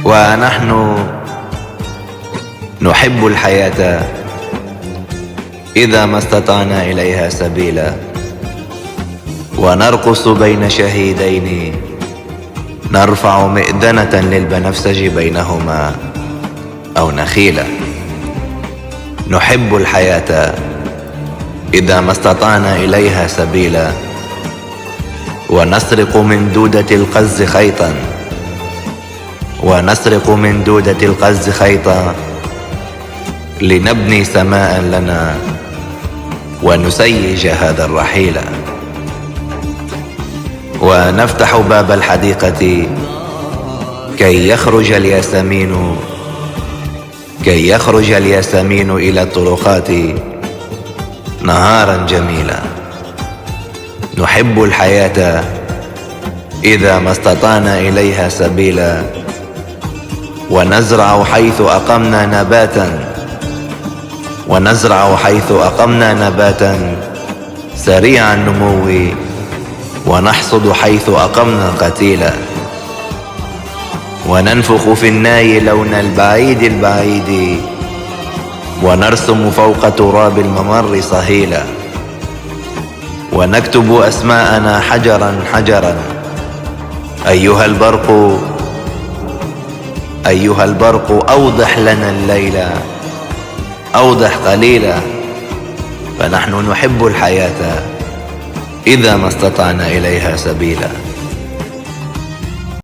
ونحن نحب الحياة إذا ما استطعنا إليها سبيلا، ونرقص بين شهيدين نرفع مئذنة للبنفسج بينهما أو نخيلا. نحب الحياة إذا ما استطعنا إليها سبيلا، ونسرق من دودة القز خيطا، ونسرق من دودة القز خيطا لنبني سماء لنا ونسيج هذا الرحيل. ونفتح باب الحديقة كي يخرج الياسمين إلى الطرقات نهارا جميلا. نحب الحياة إذا ما استطعنا إليها سبيلا، ونزرع حيث أقمنا نباتا سريع النمو، ونحصد حيث أقمنا قتيلا. وننفخ في الناي لون البعيد، ونرسم فوق تراب الممر صهيلا. ونكتب أسماءنا حجرا حجرا، أيها البرق أوضح لنا الليل، أوضح قليلا. فنحن نحب الحياة إذا ما استطعنا إليها سبيلا.